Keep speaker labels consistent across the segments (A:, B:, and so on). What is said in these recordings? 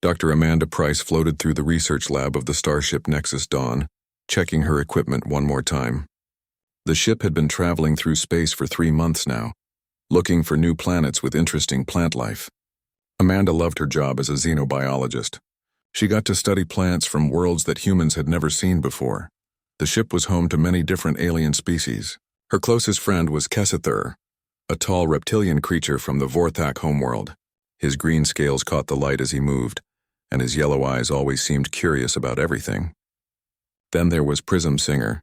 A: Dr. Amanda Price floated through the research lab of the starship Nexus Dawn, checking her equipment one more time. The ship had been traveling through space for 3 months now, looking for new planets with interesting plant life. Amanda loved her job as a xenobiologist. She got to study plants from worlds that humans had never seen before. The ship was home to many different alien species. Her closest friend was Kessithur, a tall reptilian creature from the Vorthak homeworld. His green scales caught the light as he moved, and his yellow eyes always seemed curious about everything. Then there was Prism Singer,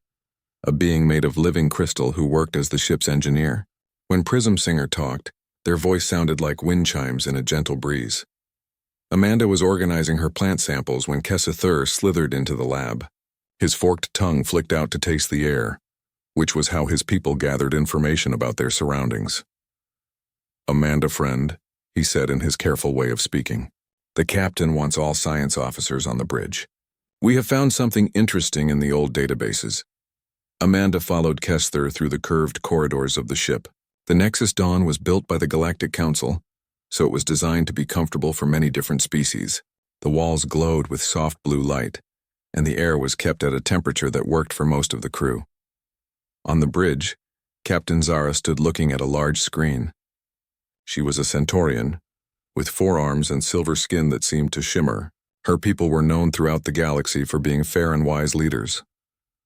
A: a being made of living crystal who worked as the ship's engineer. When Prism Singer talked, their voice sounded like wind chimes in a gentle breeze. Amanda was organizing her plant samples when Kessithur slithered into the lab. His forked tongue flicked out to taste the air, which was how his people gathered information about their surroundings. "Amanda, friend," he said in his careful way of speaking. "The captain wants all science officers on the bridge. We have found something interesting in the old databases." Amanda followed Kessithur through the curved corridors of the ship. The Nexus Dawn was built by the Galactic Council, so it was designed to be comfortable for many different species. The walls glowed with soft blue light, and the air was kept at a temperature that worked for most of the crew. On the bridge, Captain Zara stood looking at a large screen. She was a Centaurian, with 4 arms and silver skin that seemed to shimmer. Her people were known throughout the galaxy for being fair and wise leaders.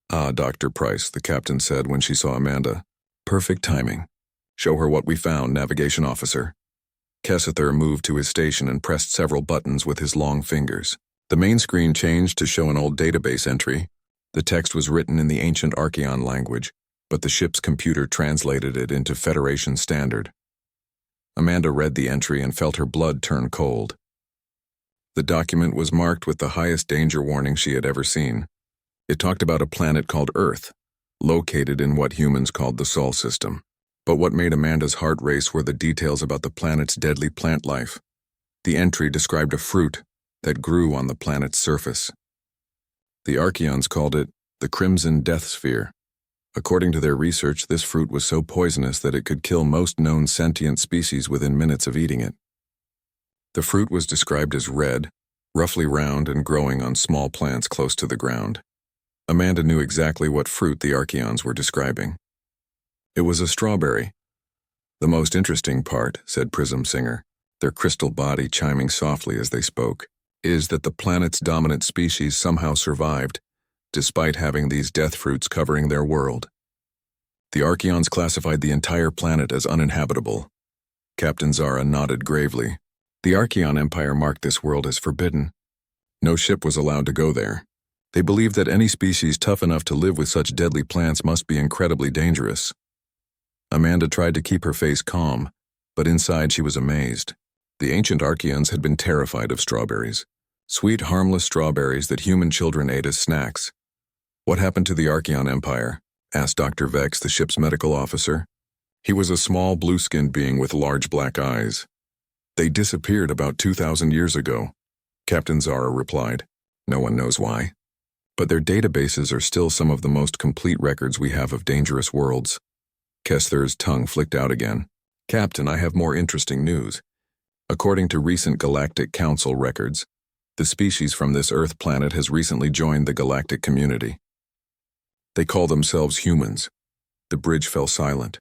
A: "Ah, Dr. Price," the captain said when she saw Amanda. "Perfect timing. Show her what we found, navigation officer." Kessithur moved to his station and pressed several buttons with his long fingers. The main screen changed to show an old database entry. The text was written in the ancient Archeon language, but the ship's computer translated it into Federation standard. Amanda read the entry and felt her blood turn cold. The document was marked with the highest danger warning she had ever seen. It talked about a planet called Earth, located in what humans called the Sol system. But what made Amanda's heart race were the details about the planet's deadly plant life. The entry described a fruit that grew on the planet's surface. The Archeons called it the Crimson Death Sphere. According to their research, this fruit was so poisonous that it could kill most known sentient species within minutes of eating it. The fruit was described as red, roughly round and growing on small plants close to the ground. Amanda knew exactly what fruit the Archeons were describing. It was a strawberry. "The most interesting part," said Prism Singer, their crystal body chiming softly as they spoke, "is that the planet's dominant species somehow survived, despite having these death fruits covering their world." The Archeons classified the entire planet as uninhabitable. Captain Zara nodded gravely. The Archeon Empire marked this world as forbidden. No ship was allowed to go there. They believed that any species tough enough to live with such deadly plants must be incredibly dangerous. Amanda tried to keep her face calm, but inside she was amazed. The ancient Archeons had been terrified of strawberries. Sweet, harmless strawberries that human children ate as snacks. "What happened to the Archeon Empire?" asked Dr. Vex, the ship's medical officer. He was a small, blue-skinned being with large black eyes. "They disappeared about 2,000 years ago," Captain Zara replied. "No one knows why. But their databases are still some of the most complete records we have of dangerous worlds." Kessithur's tongue flicked out again. "Captain, I have more interesting news. According to recent Galactic Council records, the species from this Earth planet has recently joined the galactic community. They call themselves humans." The bridge fell silent.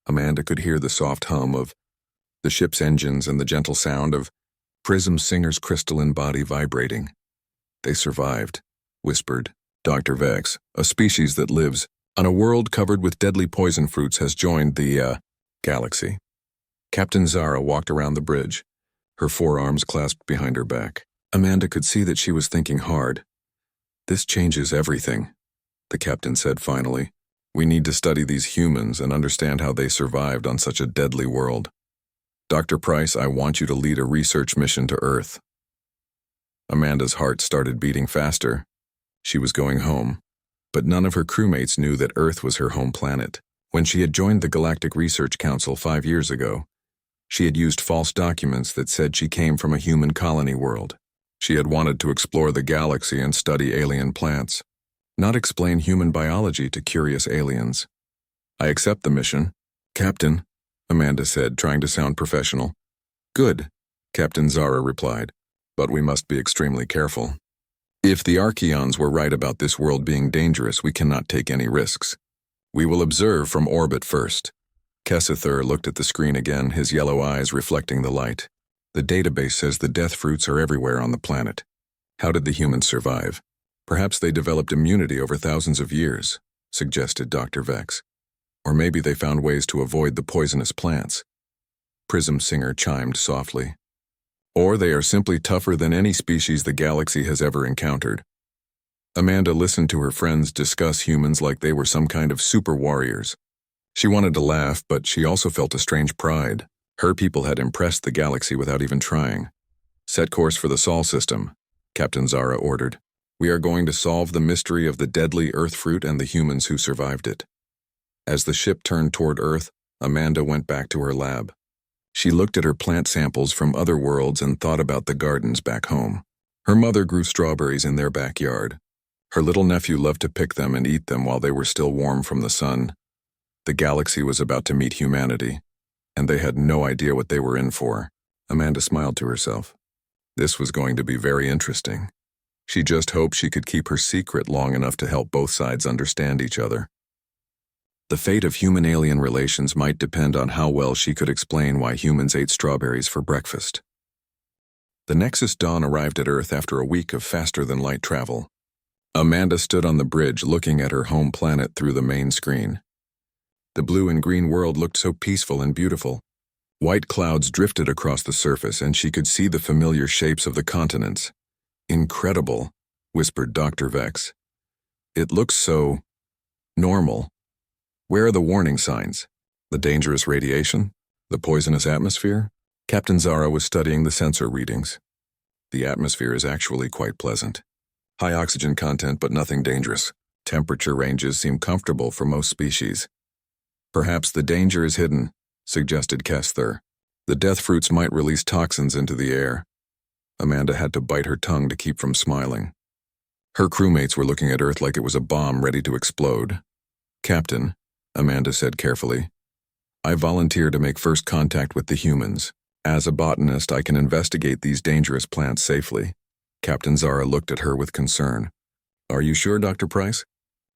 A: Amanda could hear the soft hum of the ship's engines and the gentle sound of Prism Singer's crystalline body vibrating. "They survived," whispered Dr. Vex. "A species that lives on a world covered with deadly poison fruits has joined the, galaxy." Captain Zara walked around the bridge, her forearms clasped behind her back. Amanda could see that she was thinking hard. "This changes everything," the captain said finally. "We need to study these humans and understand how they survived on such a deadly world. Dr. Price, I want you to lead a research mission to Earth." Amanda's heart started beating faster. She was going home, but none of her crewmates knew that Earth was her home planet. When she had joined the Galactic Research Council 5 years ago, she had used false documents that said she came from a human colony world. She had wanted to explore the galaxy and study alien plants, not explain human biology to curious aliens. "I accept the mission, Captain," Amanda said, trying to sound professional. "Good," Captain Zara replied. but we must be extremely careful. If the Archeons were right about this world being dangerous, we cannot take any risks. We will observe from orbit first. Kessither looked at the screen again, his yellow eyes reflecting the light. The database says the death fruits are everywhere on the planet. How did the humans survive? Perhaps they developed immunity over thousands of years, suggested Dr. Vex. Or maybe they found ways to avoid the poisonous plants. Prism Singer chimed softly. Or they are simply tougher than any species the galaxy has ever encountered. Amanda listened to her friends discuss humans like they were some kind of super warriors. She wanted to laugh, but she also felt a strange pride. Her people had impressed the galaxy without even trying. Set course for the Sol system, Captain Zara ordered. We are going to solve the mystery of the deadly Earth fruit and the humans who survived it. As the ship turned toward Earth, Amanda went back to her lab. She looked at her plant samples from other worlds and thought about the gardens back home. Her mother grew strawberries in their backyard. Her little nephew loved to pick them and eat them while they were still warm from the sun. The galaxy was about to meet humanity, and they had no idea what they were in for. Amanda smiled to herself. This was going to be very interesting. She just hoped she could keep her secret long enough to help both sides understand each other. The fate of human-alien relations might depend on how well she could explain why humans ate strawberries for breakfast. The Nexus Dawn arrived at Earth after a week of faster-than-light travel. Amanda stood on the bridge looking at her home planet through the main screen. The blue and green world looked so peaceful and beautiful. White clouds drifted across the surface, and she could see the familiar shapes of the continents. Incredible, whispered Dr. Vex. It looks so normal. Where are the warning signs? The dangerous radiation? The poisonous atmosphere? Captain Zara was studying the sensor readings. The atmosphere is actually quite pleasant. High oxygen content, but nothing dangerous. Temperature ranges seem comfortable for most species. Perhaps the danger is hidden, suggested Kessler. The death fruits might release toxins into the air. Amanda had to bite her tongue to keep from smiling. Her crewmates were looking at Earth like it was a bomb ready to explode. Captain, Amanda said carefully, I volunteer to make first contact with the humans. As a botanist, I can investigate these dangerous plants safely. Captain Zara looked at her with concern. Are you sure, Dr. Price?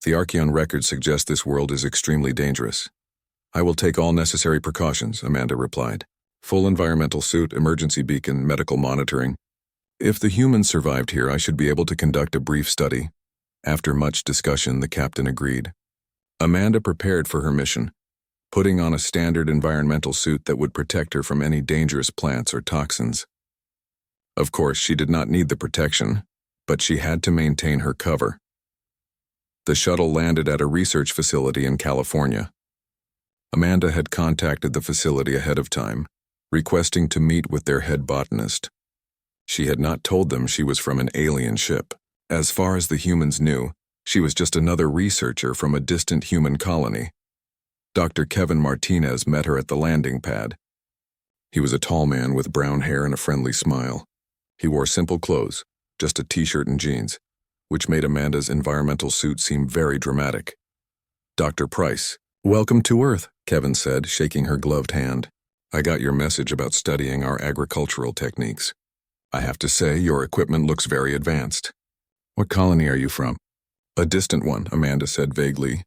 A: The Archeon records suggest this world is extremely dangerous. I will take all necessary precautions, Amanda replied. Full environmental suit, emergency beacon, medical monitoring. If the humans survived here, I should be able to conduct a brief study. After much discussion, the captain agreed. Amanda prepared for her mission, putting on a standard environmental suit that would protect her from any dangerous plants or toxins. Of course, she did not need the protection, but she had to maintain her cover. The shuttle landed at a research facility in California. Amanda had contacted the facility ahead of time, requesting to meet with their head botanist. She had not told them she was from an alien ship. As far as the humans knew, she was just another researcher from a distant human colony. Dr. Kevin Martinez met her at the landing pad. He was a tall man with brown hair and a friendly smile. He wore simple clothes, just a t-shirt and jeans, which made Amanda's environmental suit seem very dramatic. Dr. Price, welcome to Earth, Kevin said, shaking her gloved hand. I got your message about studying our agricultural techniques. I have to say, your equipment looks very advanced. What colony are you from? A distant one, Amanda said vaguely.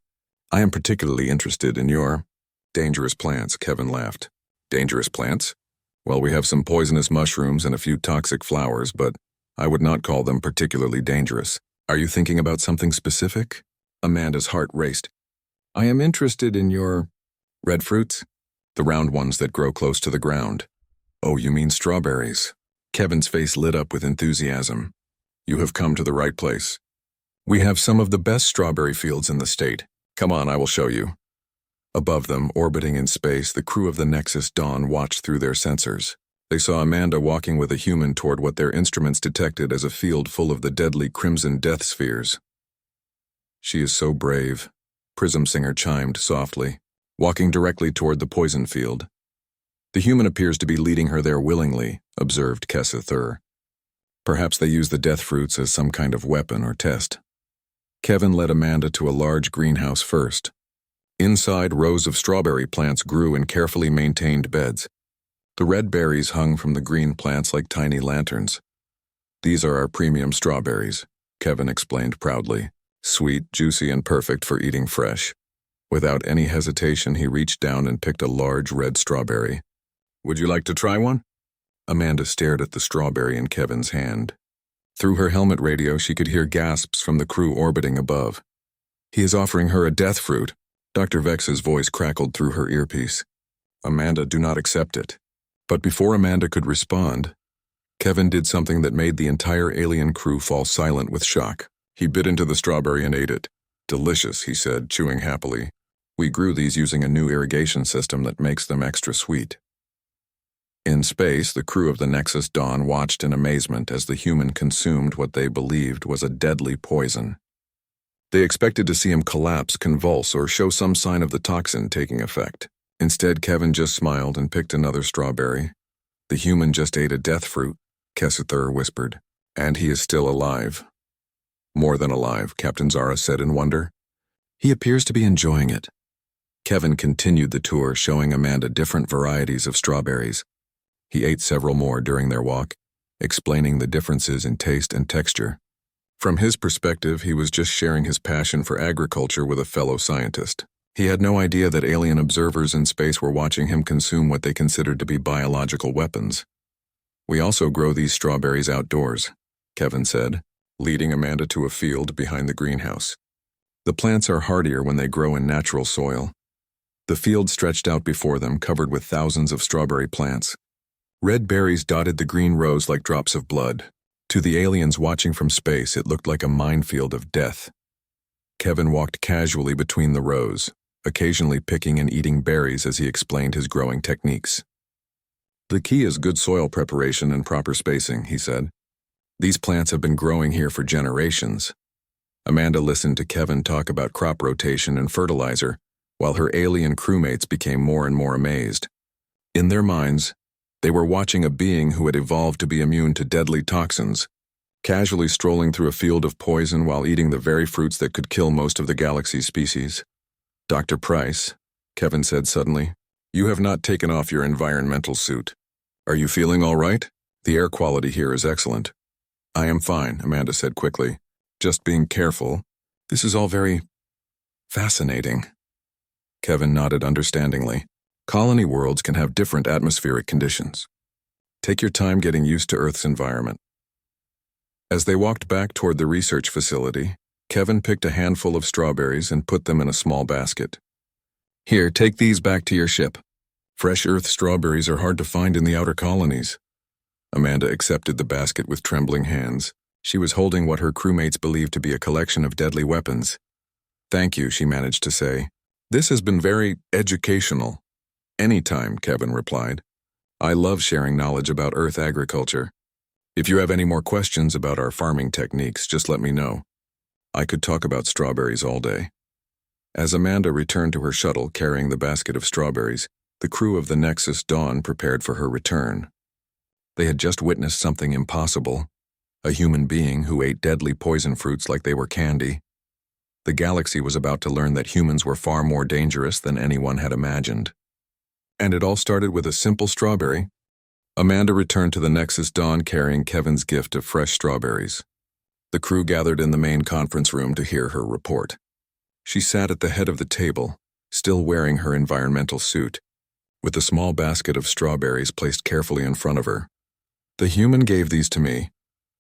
A: I am particularly interested in your dangerous plants, Kevin laughed. Dangerous plants? Well, we have some poisonous mushrooms and a few toxic flowers, but I would not call them particularly dangerous. Are you thinking about something specific? Amanda's heart raced. I am interested in your red fruits, the round ones that grow close to the ground. Oh, you mean strawberries. Kevin's face lit up with enthusiasm. You have come to the right place. We have some of the best strawberry fields in the state. Come on, I will show you. Above them, orbiting in space, the crew of the Nexus Dawn watched through their sensors. They saw Amanda walking with a human toward what their instruments detected as a field full of the deadly crimson death spheres. She is so brave, Prism Singer chimed softly, walking directly toward the poison field. The human appears to be leading her there willingly, observed Kessither. Perhaps they use the death fruits as some kind of weapon or test. Kevin led Amanda to a large greenhouse first. Inside, rows of strawberry plants grew in carefully maintained beds. The red berries hung from the green plants like tiny lanterns. These are our premium strawberries, Kevin explained proudly. Sweet, juicy, and perfect for eating fresh. Without any hesitation, he reached down and picked a large red strawberry. Would you like to try one? Amanda stared at the strawberry in Kevin's hand. Through her helmet radio, she could hear gasps from the crew orbiting above. He is offering her a death fruit. Dr. Vex's voice crackled through her earpiece. Amanda, do not accept it. But before Amanda could respond, Kevin did something that made the entire alien crew fall silent with shock. He bit into the strawberry and ate it. Delicious, he said, chewing happily. We grew these using a new irrigation system that makes them extra sweet. In space, the crew of the Nexus Dawn watched in amazement as the human consumed what they believed was a deadly poison. They expected to see him collapse, convulse, or show some sign of the toxin taking effect. Instead, Kevin just smiled and picked another strawberry. The human just ate a death fruit, Kessither whispered. And he is still alive. More than alive, Captain Zara said in wonder. He appears to be enjoying it. Kevin continued the tour, showing Amanda different varieties of strawberries. He ate several more during their walk, explaining the differences in taste and texture. From his perspective, he was just sharing his passion for agriculture with a fellow scientist. He had no idea that alien observers in space were watching him consume what they considered to be biological weapons. We also grow these strawberries outdoors, Kevin said, leading Amanda to a field behind the greenhouse. The plants are hardier when they grow in natural soil. The field stretched out before them, covered with thousands of strawberry plants. Red berries dotted the green rows like drops of blood. To the aliens watching from space, it looked like a minefield of death. Kevin walked casually between the rows, occasionally picking and eating berries as he explained his growing techniques. The key is good soil preparation and proper spacing, he said. These plants have been growing here for generations. Amanda listened to Kevin talk about crop rotation and fertilizer, while her alien crewmates became more and more amazed. In their minds, they were watching a being who had evolved to be immune to deadly toxins, casually strolling through a field of poison while eating the very fruits that could kill most of the galaxy's species. Dr. Price, Kevin said suddenly, you have not taken off your environmental suit. Are you feeling all right? The air quality here is excellent. I am fine, Amanda said quickly. Just being careful. This is all very fascinating. Kevin nodded understandingly. Colony worlds can have different atmospheric conditions. Take your time getting used to Earth's environment. As they walked back toward the research facility, Kevin picked a handful of strawberries and put them in a small basket. Here, take these back to your ship. Fresh Earth strawberries are hard to find in the outer colonies. Amanda accepted the basket with trembling hands. She was holding what her crewmates believed to be a collection of deadly weapons. Thank you, she managed to say. This has been very educational. Anytime, Kevin replied. I love sharing knowledge about Earth agriculture. If you have any more questions about our farming techniques, just let me know. I could talk about strawberries all day. As Amanda returned to her shuttle carrying the basket of strawberries, the crew of the Nexus Dawn prepared for her return. They had just witnessed something impossible, a human being who ate deadly poison fruits like they were candy. The galaxy was about to learn that humans were far more dangerous than anyone had imagined. And it all started with a simple strawberry. Amanda returned to the Nexus Dawn carrying Kevin's gift of fresh strawberries. The crew gathered in the main conference room to hear her report. She sat at the head of the table, still wearing her environmental suit, with a small basket of strawberries placed carefully in front of her. The human gave these to me,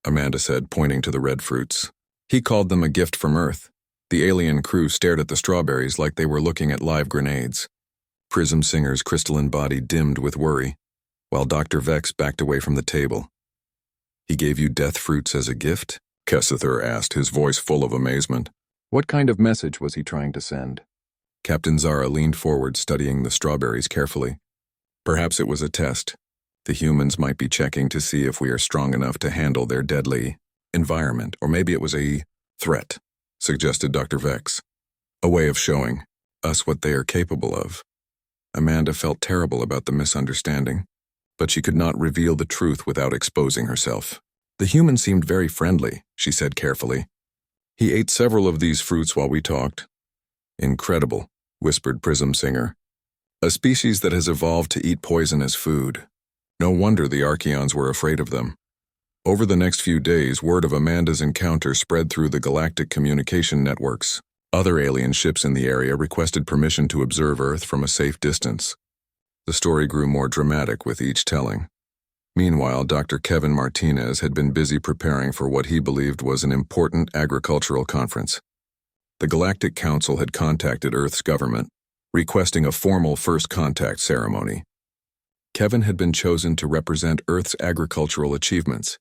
A: Amanda said, pointing to the red fruits. He called them a gift from Earth. The alien crew stared at the strawberries like they were looking at live grenades. Prism Singer's crystalline body dimmed with worry, while Dr. Vex backed away from the table. He gave you death fruits as a gift? Kessither asked, his voice full of amazement. What kind of message was he trying to send? Captain Zara leaned forward, studying the strawberries carefully. Perhaps it was a test. The humans might be checking to see if we are strong enough to handle their deadly environment, or maybe it was a threat, suggested Dr. Vex. A way of showing us what they are capable of. Amanda felt terrible about the misunderstanding, but she could not reveal the truth without exposing herself. The human seemed very friendly, she said carefully. He ate several of these fruits while we talked. Incredible, whispered Prism Singer. A species that has evolved to eat poison as food. No wonder the Archeons were afraid of them. Over the next few days, word of Amanda's encounter spread through the galactic communication networks. Other alien ships in the area requested permission to observe Earth from a safe distance. The story grew more dramatic with each telling. Meanwhile, Dr. Kevin Martinez had been busy preparing for what he believed was an important agricultural conference. The Galactic Council had contacted Earth's government, requesting a formal first contact ceremony. Kevin had been chosen to represent Earth's agricultural achievements.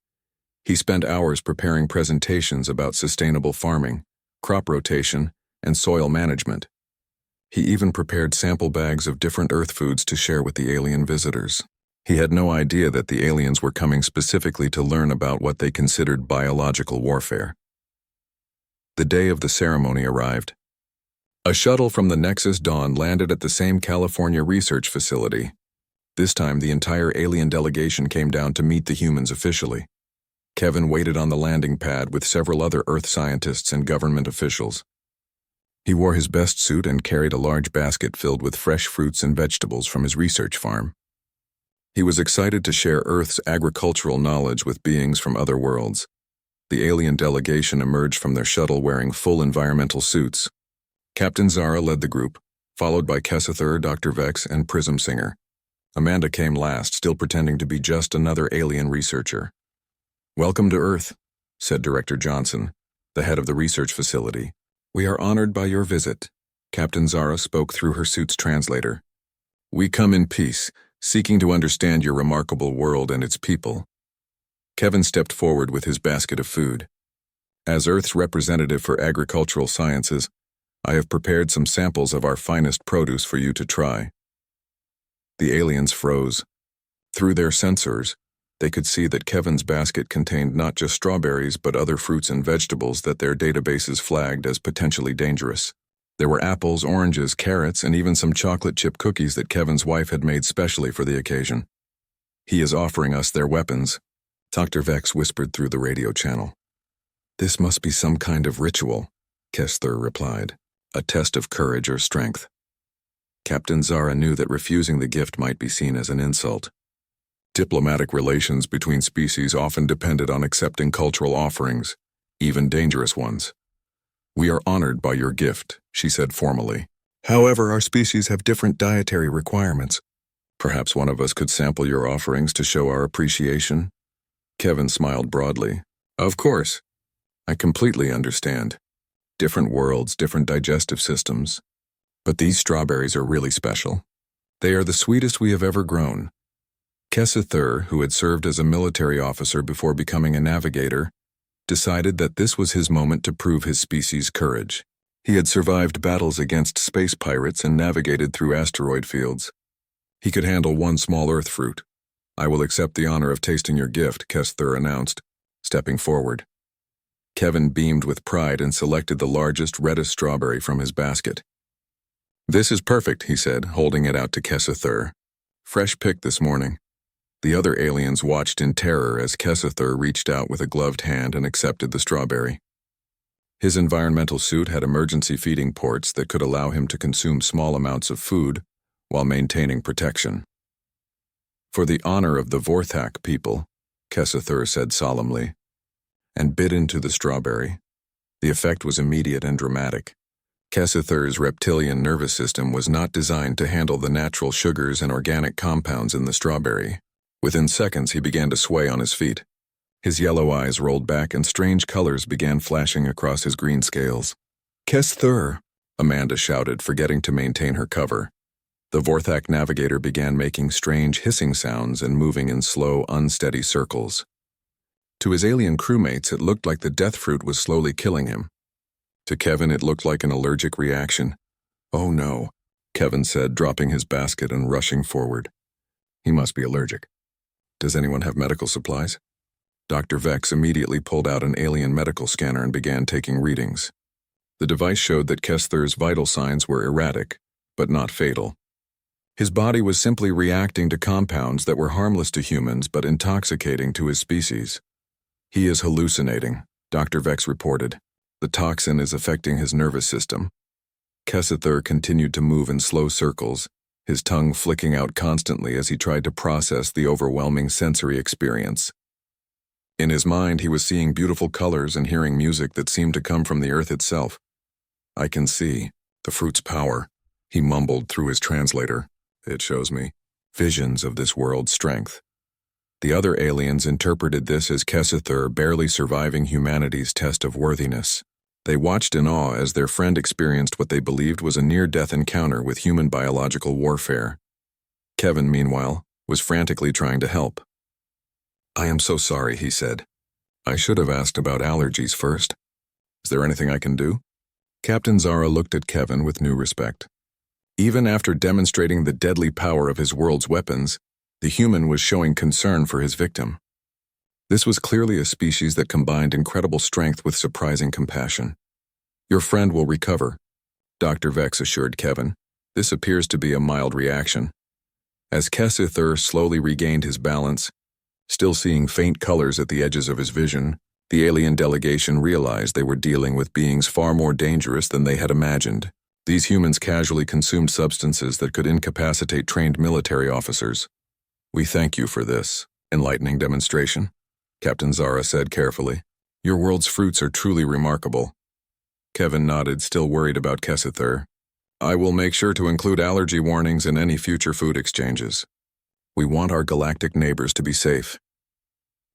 A: He spent hours preparing presentations about sustainable farming, crop rotation, and soil management. He even prepared sample bags of different Earth foods to share with the alien visitors. He had no idea that the aliens were coming specifically to learn about what they considered biological warfare. The day of the ceremony arrived. A shuttle from the Nexus Dawn landed at the same California research facility. This time, the entire alien delegation came down to meet the humans officially. Kevin waited on the landing pad with several other Earth scientists and government officials. He wore his best suit and carried a large basket filled with fresh fruits and vegetables from his research farm. He was excited to share Earth's agricultural knowledge with beings from other worlds. The alien delegation emerged from their shuttle wearing full environmental suits. Captain Zara led the group, followed by Kessathur, Dr. Vex, and Prism Singer. Amanda came last, still pretending to be just another alien researcher. "Welcome to Earth," said Director Johnson, the head of the research facility. "We are honored by your visit." Captain Zara spoke through her suit's translator. "We come in peace, seeking to understand your remarkable world and its people." Kevin stepped forward with his basket of food. "As Earth's representative for agricultural sciences, I have prepared some samples of our finest produce for you to try." The aliens froze. Through their sensors, they could see that Kevin's basket contained not just strawberries but other fruits and vegetables that their databases flagged as potentially dangerous. There were apples, oranges, carrots, and even some chocolate chip cookies that Kevin's wife had made specially for the occasion. "He is offering us their weapons," Dr. Vex whispered through the radio channel. "This must be some kind of ritual," Kessathur replied, "a test of courage or strength." Captain Zara knew that refusing the gift might be seen as an insult. Diplomatic relations between species often depended on accepting cultural offerings, even dangerous ones. "We are honored by your gift," she said formally. "However, our species have different dietary requirements. Perhaps one of us could sample your offerings to show our appreciation?" Kevin smiled broadly. "Of course. I completely understand. Different worlds, different digestive systems. But these strawberries are really special. They are the sweetest we have ever grown." Kessathur, who had served as a military officer before becoming a navigator, decided that this was his moment to prove his species' courage. He had survived battles against space pirates and navigated through asteroid fields. He could handle one small Earth fruit. "I will accept the honor of tasting your gift," Kessathur announced, stepping forward. Kevin beamed with pride and selected the largest, reddest strawberry from his basket. "This is perfect," he said, holding it out to Kessathur. "Fresh picked this morning." The other aliens watched in terror as Kessathur reached out with a gloved hand and accepted the strawberry. His environmental suit had emergency feeding ports that could allow him to consume small amounts of food while maintaining protection. "For the honor of the Vorthak people," Kessathur said solemnly, and bit into the strawberry. The effect was immediate and dramatic. Kessathur's reptilian nervous system was not designed to handle the natural sugars and organic compounds in the strawberry. Within seconds, he began to sway on his feet. His yellow eyes rolled back and strange colors began flashing across his green scales. "Kessathur," Amanda shouted, forgetting to maintain her cover. The Vorthak navigator began making strange hissing sounds and moving in slow, unsteady circles. To his alien crewmates, it looked like the death fruit was slowly killing him. To Kevin, it looked like an allergic reaction. "Oh no," Kevin said, dropping his basket and rushing forward. "He must be allergic. Does anyone have medical supplies?" Dr. Vex immediately pulled out an alien medical scanner and began taking readings. The device showed that Kessathur's vital signs were erratic, but not fatal. His body was simply reacting to compounds that were harmless to humans but intoxicating to his species. "He is hallucinating," Dr. Vex reported. "The toxin is affecting his nervous system." Kessathur continued to move in slow circles, his tongue flicking out constantly as he tried to process the overwhelming sensory experience. In his mind, he was seeing beautiful colors and hearing music that seemed to come from the earth itself. "I can see the fruit's power," he mumbled through his translator. "It shows me visions of this world's strength." The other aliens interpreted this as Kesethur barely surviving humanity's test of worthiness. They watched in awe as their friend experienced what they believed was a near-death encounter with human biological warfare. Kevin, meanwhile, was frantically trying to help. "I am so sorry," he said. "I should have asked about allergies first. Is there anything I can do?" Captain Zara looked at Kevin with new respect. Even after demonstrating the deadly power of his world's weapons, the human was showing concern for his victim. This was clearly a species that combined incredible strength with surprising compassion. "Your friend will recover," Dr. Vex assured Kevin. "This appears to be a mild reaction." As Kesethur slowly regained his balance, still seeing faint colors at the edges of his vision, the alien delegation realized they were dealing with beings far more dangerous than they had imagined. These humans casually consumed substances that could incapacitate trained military officers. "We thank you for this enlightening demonstration," Captain Zara said carefully. "Your world's fruits are truly remarkable." Kevin nodded, still worried about Kesethur. "I will make sure to include allergy warnings in any future food exchanges. We want our galactic neighbors to be safe."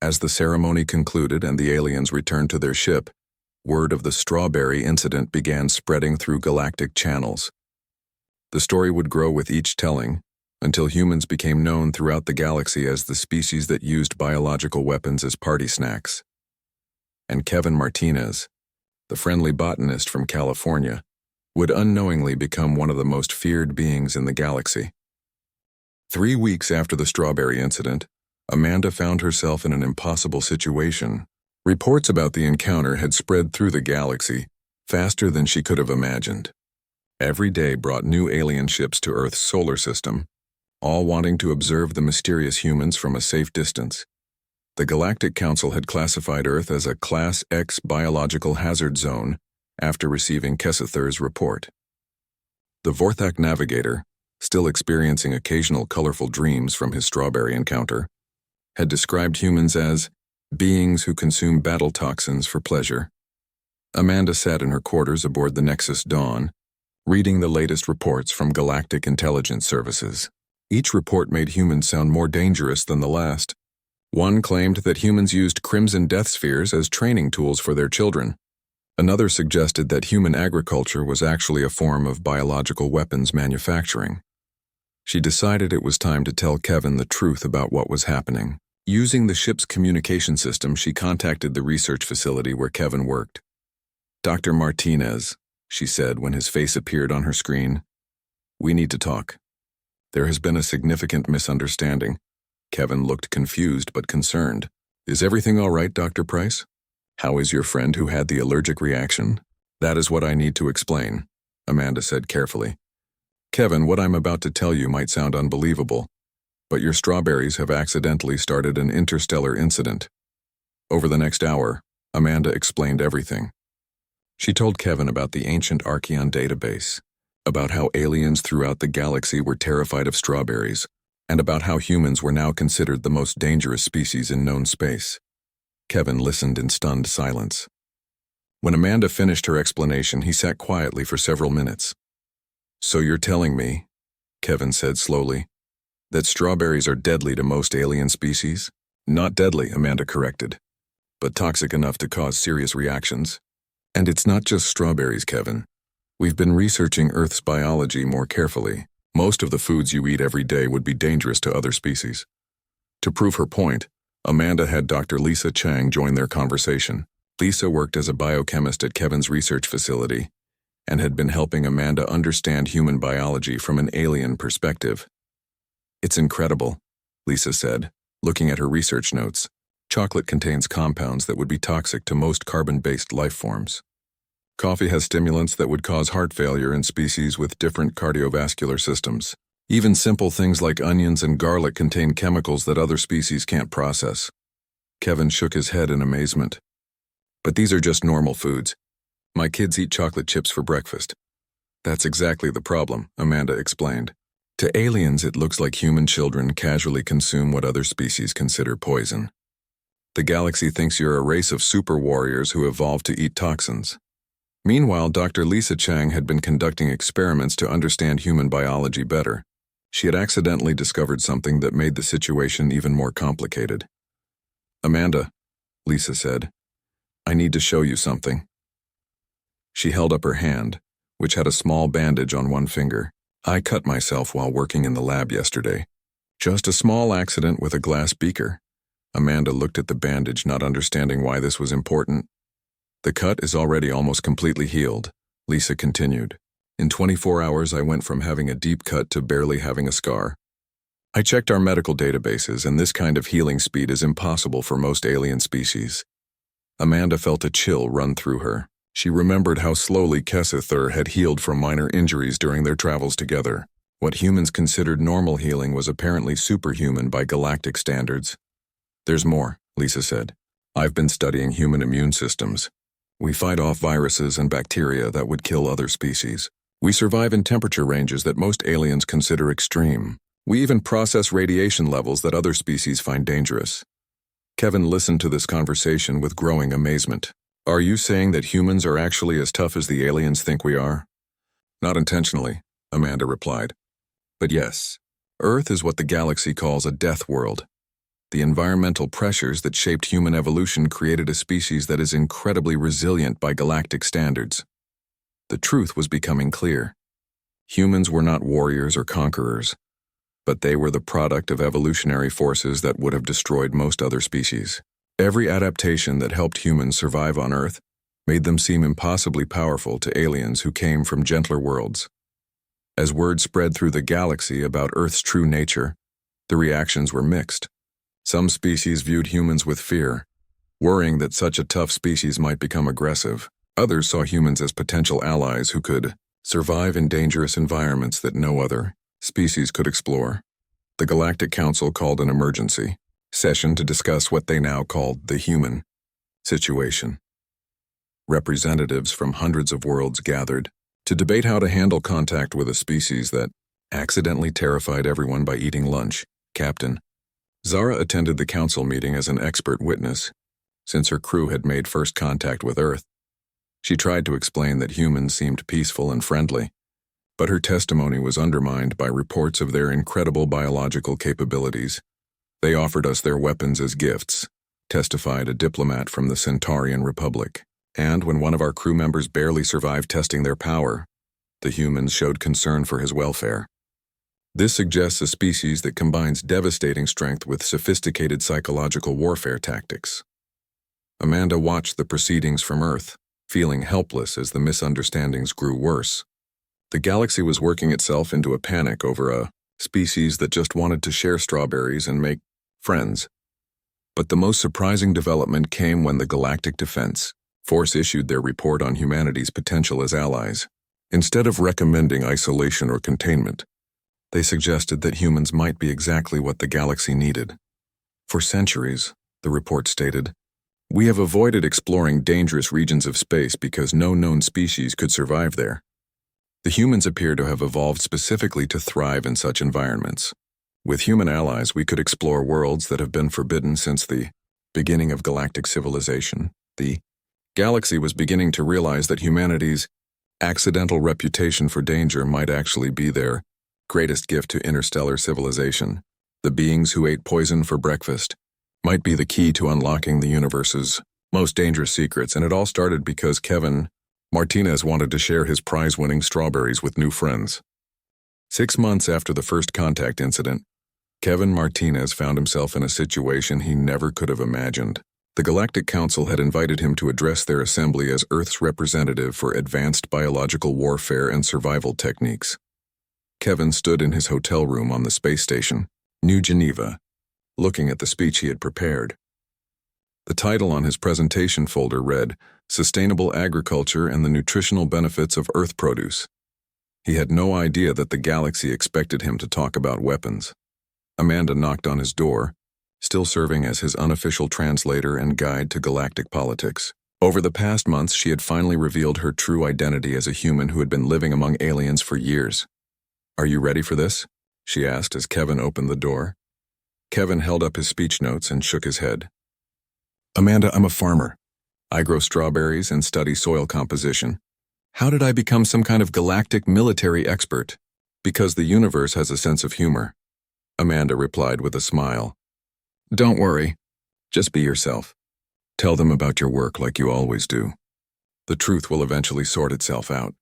A: As the ceremony concluded and the aliens returned to their ship, word of the strawberry incident began spreading through galactic channels. The story would grow with each telling, until humans became known throughout the galaxy as the species that used biological weapons as party snacks. And Kevin Martinez, the friendly botanist from California, would unknowingly become one of the most feared beings in the galaxy. 3 weeks after the strawberry incident, Amanda found herself in an impossible situation. Reports about the encounter had spread through the galaxy faster than she could have imagined. Every day brought new alien ships to Earth's solar system, all wanting to observe the mysterious humans from a safe distance. The Galactic Council had classified Earth as a Class X biological hazard zone after receiving Kesethur's report. The Vorthak navigator, still experiencing occasional colorful dreams from his strawberry encounter, had described humans as beings who consume battle toxins for pleasure. Amanda sat in her quarters aboard the Nexus Dawn, reading the latest reports from Galactic Intelligence Services. Each report made humans sound more dangerous than the last. One claimed that humans used crimson death spheres as training tools for their children. Another suggested that human agriculture was actually a form of biological weapons manufacturing. She decided it was time to tell Kevin the truth about what was happening. Using the ship's communication system, she contacted the research facility where Kevin worked. "Dr. Martinez," she said when his face appeared on her screen. "We need to talk. There has been a significant misunderstanding." Kevin looked confused but concerned. "Is everything all right, Dr. Price? How is your friend who had the allergic reaction?" "That is what I need to explain," Amanda said carefully. "Kevin, what I'm about to tell you might sound unbelievable, but your strawberries have accidentally started an interstellar incident." Over the next hour, Amanda explained everything. She told Kevin about the ancient Archeon database, about how aliens throughout the galaxy were terrified of strawberries, and about how humans were now considered the most dangerous species in known space. Kevin listened in stunned silence. When Amanda finished her explanation, he sat quietly for several minutes. "So you're telling me," Kevin said slowly, "that strawberries are deadly to most alien species?" "Not deadly," Amanda corrected, "but toxic enough to cause serious reactions. And it's not just strawberries, Kevin. We've been researching Earth's biology more carefully. Most of the foods you eat every day would be dangerous to other species." To prove her point, Amanda had Dr. Lisa Chang join their conversation. Lisa worked as a biochemist at Kevin's research facility and had been helping Amanda understand human biology from an alien perspective. "It's incredible," Lisa said, looking at her research notes. "Chocolate contains compounds that would be toxic to most carbon-based life forms. Coffee has stimulants that would cause heart failure in species with different cardiovascular systems. Even simple things like onions and garlic contain chemicals that other species can't process." Kevin shook his head in amazement. "But these are just normal foods. My kids eat chocolate chips for breakfast." "That's exactly the problem," Amanda explained. "To aliens, it looks like human children casually consume what other species consider poison. The galaxy thinks you're a race of super warriors who evolved to eat toxins. Meanwhile, Dr. Lisa Chang had been conducting experiments to understand human biology better. She had accidentally discovered something that made the situation even more complicated. "Amanda," Lisa said, "I need to show you something." She held up her hand, which had a small bandage on one finger. "I cut myself while working in the lab yesterday. Just a small accident with a glass beaker." Amanda looked at the bandage, not understanding why this was important. "The cut is already almost completely healed," Lisa continued. "In 24 hours, I went from having a deep cut to barely having a scar. I checked our medical databases, and this kind of healing speed is impossible for most alien species." Amanda felt a chill run through her. She remembered how slowly Kessither had healed from minor injuries during their travels together. What humans considered normal healing was apparently superhuman by galactic standards. "There's more," Lisa said. "I've been studying human immune systems. We fight off viruses and bacteria that would kill other species. We survive in temperature ranges that most aliens consider extreme. We even process radiation levels that other species find dangerous." Kevin listened to this conversation with growing amazement. "Are you saying that humans are actually as tough as the aliens think we are?" "Not intentionally," Amanda replied. "But yes, Earth is what the galaxy calls a death world. The environmental pressures that shaped human evolution created a species that is incredibly resilient by galactic standards." The truth was becoming clear. Humans were not warriors or conquerors, but they were the product of evolutionary forces that would have destroyed most other species. Every adaptation that helped humans survive on Earth made them seem impossibly powerful to aliens who came from gentler worlds. As word spread through the galaxy about Earth's true nature, the reactions were mixed. Some species viewed humans with fear, worrying that such a tough species might become aggressive. Others saw humans as potential allies who could survive in dangerous environments that no other species could explore. The Galactic Council called an emergency session to discuss what they now called the human situation. Representatives from hundreds of worlds gathered to debate how to handle contact with a species that accidentally terrified everyone by eating lunch. Captain Zara attended the council meeting as an expert witness, since her crew had made first contact with Earth. She tried to explain that humans seemed peaceful and friendly, but her testimony was undermined by reports of their incredible biological capabilities. "They offered us their weapons as gifts," testified a diplomat from the Centaurian Republic. "And when one of our crew members barely survived testing their power, the humans showed concern for his welfare. This suggests a species that combines devastating strength with sophisticated psychological warfare tactics." Amanda watched the proceedings from Earth, feeling helpless as the misunderstandings grew worse. The galaxy was working itself into a panic over a species that just wanted to share strawberries and make friends. But the most surprising development came when the Galactic Defense Force issued their report on humanity's potential as allies. Instead of recommending isolation or containment, they suggested that humans might be exactly what the galaxy needed. "For centuries," the report stated, "we have avoided exploring dangerous regions of space because no known species could survive there. The humans appear to have evolved specifically to thrive in such environments. With human allies, we could explore worlds that have been forbidden since the beginning of galactic civilization." The galaxy was beginning to realize that humanity's accidental reputation for danger might actually be their greatest gift to interstellar civilization. The beings who ate poison for breakfast might be the key to unlocking the universe's most dangerous secrets, and it all started because Kevin Martinez wanted to share his prize-winning strawberries with new friends. 6 months after the first contact incident, Kevin Martinez found himself in a situation he never could have imagined. The Galactic Council had invited him to address their assembly as Earth's representative for advanced biological warfare and survival techniques. Kevin stood in his hotel room on the space station, New Geneva, looking at the speech he had prepared. The title on his presentation folder read, "Sustainable Agriculture and the Nutritional Benefits of Earth Produce." He had no idea that the galaxy expected him to talk about weapons. Amanda knocked on his door, still serving as his unofficial translator and guide to galactic politics. Over the past months, she had finally revealed her true identity as a human who had been living among aliens for years. "Are you ready for this?" she asked as Kevin opened the door. Kevin held up his speech notes and shook his head. Amanda, I'm a farmer. I grow strawberries and study soil composition. How did I become some kind of galactic military expert? Because the universe has a sense of humor. Amanda replied with a smile. Don't worry. Just be yourself. Tell them about your work like you always do. The truth will eventually sort itself out.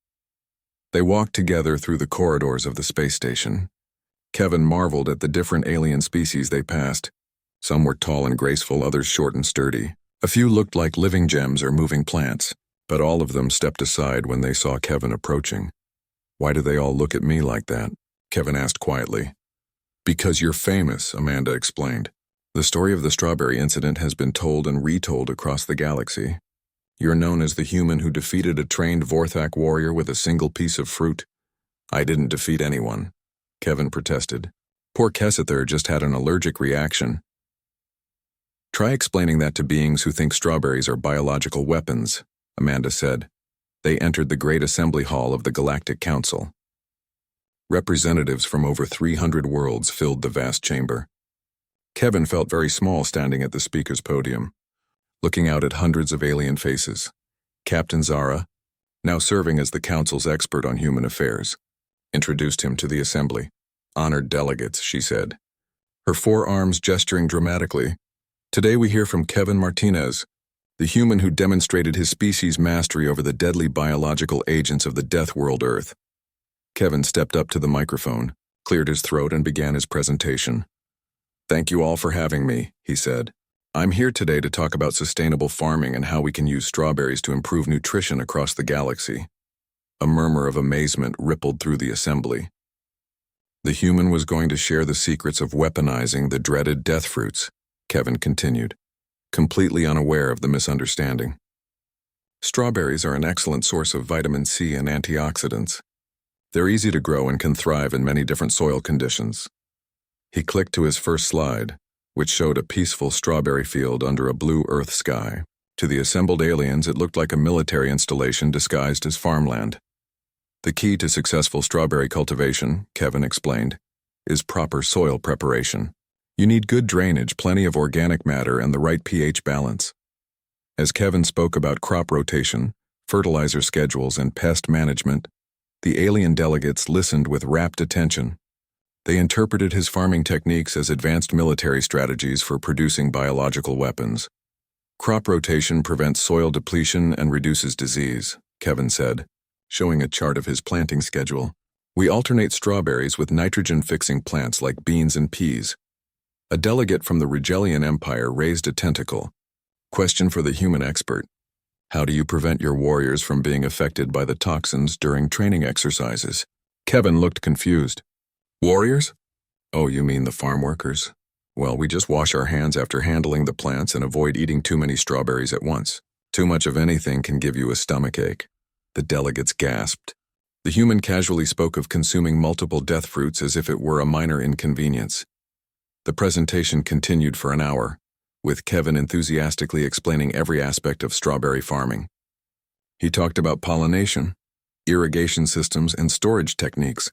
A: They walked together through the corridors of the space station. Kevin marveled at the different alien species they passed. Some were tall and graceful, others short and sturdy. A few looked like living gems or moving plants, but all of them stepped aside when they saw Kevin approaching. Why do they all look at me like that? Kevin asked quietly. Because you're famous, Amanda explained. The story of the strawberry incident has been told and retold across the galaxy. You're known as the human who defeated a trained Vorthak warrior with a single piece of fruit. I didn't defeat anyone, Kevin protested. Poor Kessither just had an allergic reaction. Try explaining that to beings who think strawberries are biological weapons, Amanda said. They entered the great assembly hall of the Galactic Council. Representatives from over 300 worlds filled the vast chamber. Kevin felt very small standing at the speaker's podium, looking out at hundreds of alien faces. Captain Zara, now serving as the council's expert on human affairs, introduced him to the assembly. Honored delegates, she said, her forearms gesturing dramatically. Today we hear from Kevin Martinez, the human who demonstrated his species' mastery over the deadly biological agents of the deathworld Earth. Kevin stepped up to the microphone, cleared his throat, and began his presentation. Thank you all for having me, he said. I'm here today to talk about sustainable farming and how we can use strawberries to improve nutrition across the galaxy. A murmur of amazement rippled through the assembly. The human was going to share the secrets of weaponizing the dreaded death fruits, Kevin continued, completely unaware of the misunderstanding. Strawberries are an excellent source of vitamin C and antioxidants. They're easy to grow and can thrive in many different soil conditions. He clicked to his first slide, which showed a peaceful strawberry field under a blue Earth sky. To the assembled aliens, it looked like a military installation disguised as farmland. The key to successful strawberry cultivation, Kevin explained, is proper soil preparation. You need good drainage, plenty of organic matter, and the right pH balance. As Kevin spoke about crop rotation, fertilizer schedules, and pest management, the alien delegates listened with rapt attention. They interpreted his farming techniques as advanced military strategies for producing biological weapons. Crop rotation prevents soil depletion and reduces disease, Kevin said, showing a chart of his planting schedule. We alternate strawberries with nitrogen-fixing plants like beans and peas. A delegate from the Rigelian Empire raised a tentacle. Question for the human expert. How do you prevent your warriors from being affected by the toxins during training exercises? Kevin looked confused. Warriors? Oh, you mean the farm workers? Well, we just wash our hands after handling the plants and avoid eating too many strawberries at once. Too much of anything can give you a stomachache. The delegates gasped. The human casually spoke of consuming multiple death fruits as if it were a minor inconvenience. The presentation continued for an hour, with Kevin enthusiastically explaining every aspect of strawberry farming. He talked about pollination, irrigation systems, and storage techniques.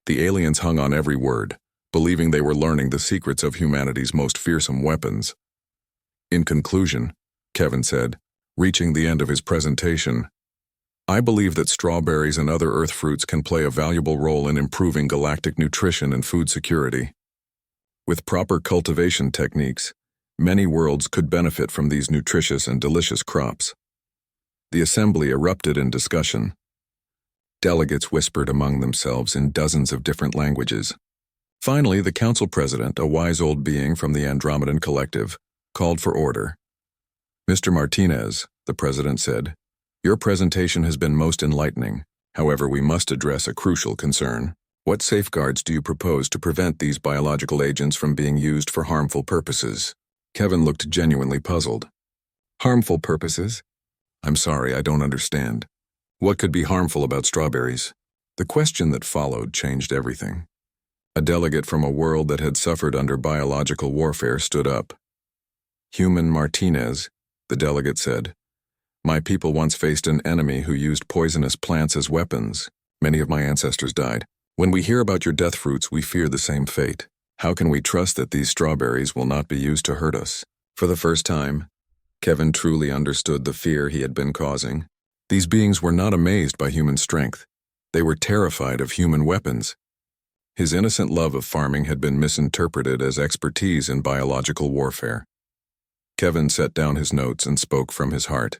A: The aliens hung on every word, believing they were learning the secrets of humanity's most fearsome weapons. In conclusion, Kevin said, reaching the end of his presentation, I believe that strawberries and other earth fruits can play a valuable role in improving galactic nutrition and food security. With proper cultivation techniques, many worlds could benefit from these nutritious and delicious crops. The assembly erupted in discussion. Delegates whispered among themselves in dozens of different languages. Finally, the council president, a wise old being from the Andromedan Collective, called for order. Mr. Martinez, the president said, your presentation has been most enlightening. However, we must address a crucial concern. What safeguards do you propose to prevent these biological agents from being used for harmful purposes? Kevin looked genuinely puzzled. Harmful purposes? I'm sorry, I don't understand. What could be harmful about strawberries? The question that followed changed everything. A delegate from a world that had suffered under biological warfare stood up. Human Martinez, the delegate said, my people once faced an enemy who used poisonous plants as weapons. Many of my ancestors died. When we hear about your death fruits, we fear the same fate. How can we trust that these strawberries will not be used to hurt us? For the first time, Kevin truly understood the fear he had been causing. These beings were not amazed by human strength. They were terrified of human weapons. His innocent love of farming had been misinterpreted as expertise in biological warfare. Kevin set down his notes and spoke from his heart.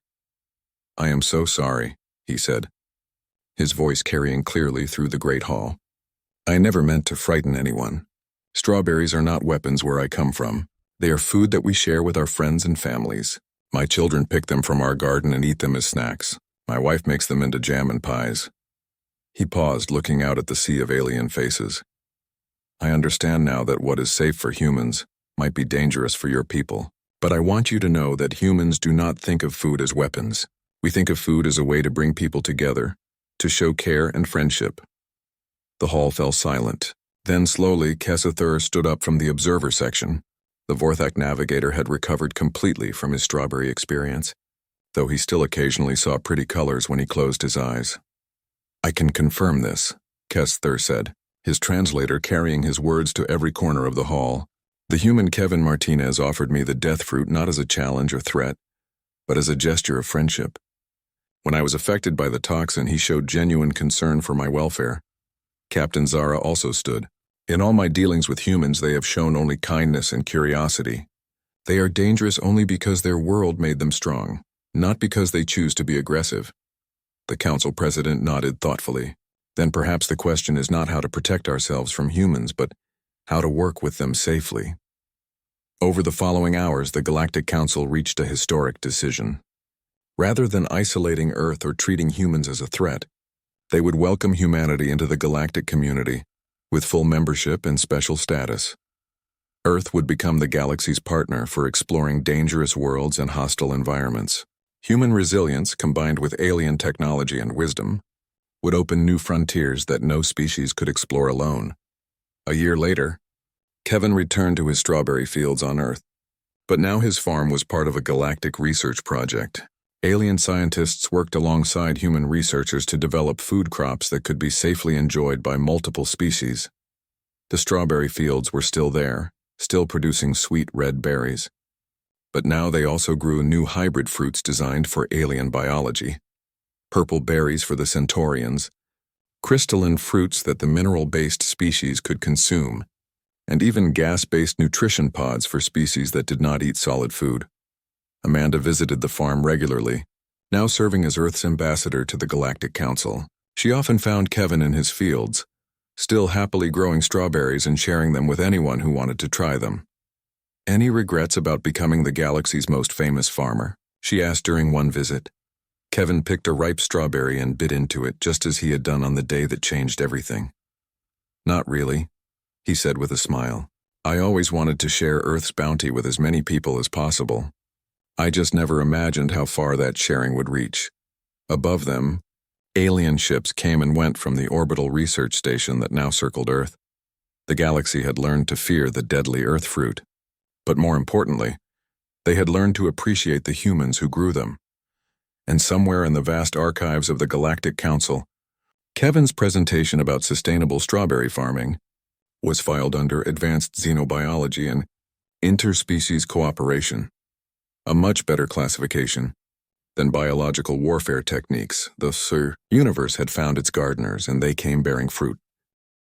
A: "I am so sorry," he said, his voice carrying clearly through the great hall. "I never meant to frighten anyone. Strawberries are not weapons where I come from. They are food that we share with our friends and families. My children pick them from our garden and eat them as snacks. My wife makes them into jam and pies." He paused, looking out at the sea of alien faces. "I understand now that what is safe for humans might be dangerous for your people. But I want you to know that humans do not think of food as weapons. We think of food as a way to bring people together, to show care and friendship." The hall fell silent. Then slowly, Kessathur stood up from the observer section. The Vorthak navigator had recovered completely from his strawberry experience, though he still occasionally saw pretty colors when he closed his eyes. "I can confirm this," Kessathur said, his translator carrying his words to every corner of the hall. "The human Kevin Martinez offered me the death fruit not as a challenge or threat, but as a gesture of friendship. When I was affected by the toxin, he showed genuine concern for my welfare." Captain Zara also stood. "In all my dealings with humans, they have shown only kindness and curiosity. They are dangerous only because their world made them strong, not because they choose to be aggressive." The council president nodded thoughtfully. "Then perhaps the question is not how to protect ourselves from humans, but how to work with them safely." Over the following hours, the Galactic Council reached a historic decision. Rather than isolating Earth or treating humans as a threat, they would welcome humanity into the galactic community, with full membership and special status. Earth would become the galaxy's partner for exploring dangerous worlds and hostile environments. Human resilience, combined with alien technology and wisdom, would open new frontiers that no species could explore alone. A year later, Kevin returned to his strawberry fields on Earth, but now his farm was part of a galactic research project. Alien scientists worked alongside human researchers to develop food crops that could be safely enjoyed by multiple species. The strawberry fields were still there, still producing sweet red berries. But now they also grew new hybrid fruits designed for alien biology. Purple berries for the Centaurians, crystalline fruits that the mineral-based species could consume, and even gas-based nutrition pods for species that did not eat solid food. Amanda visited the farm regularly, now serving as Earth's ambassador to the Galactic Council. She often found Kevin in his fields, still happily growing strawberries and sharing them with anyone who wanted to try them. "Any regrets about becoming the galaxy's most famous farmer?" she asked during one visit. Kevin picked a ripe strawberry and bit into it just as he had done on the day that changed everything. "Not really," he said with a smile. "I always wanted to share Earth's bounty with as many people as possible. I just never imagined how far that sharing would reach." Above them, alien ships came and went from the orbital research station that now circled Earth. The galaxy had learned to fear the deadly Earth fruit. But more importantly, they had learned to appreciate the humans who grew them. And somewhere in the vast archives of the Galactic Council, Kevin's presentation about sustainable strawberry farming was filed under Advanced Xenobiology and Interspecies Cooperation, a much better classification than biological warfare techniques. The Sci Universe had found its gardeners, and they came bearing fruit.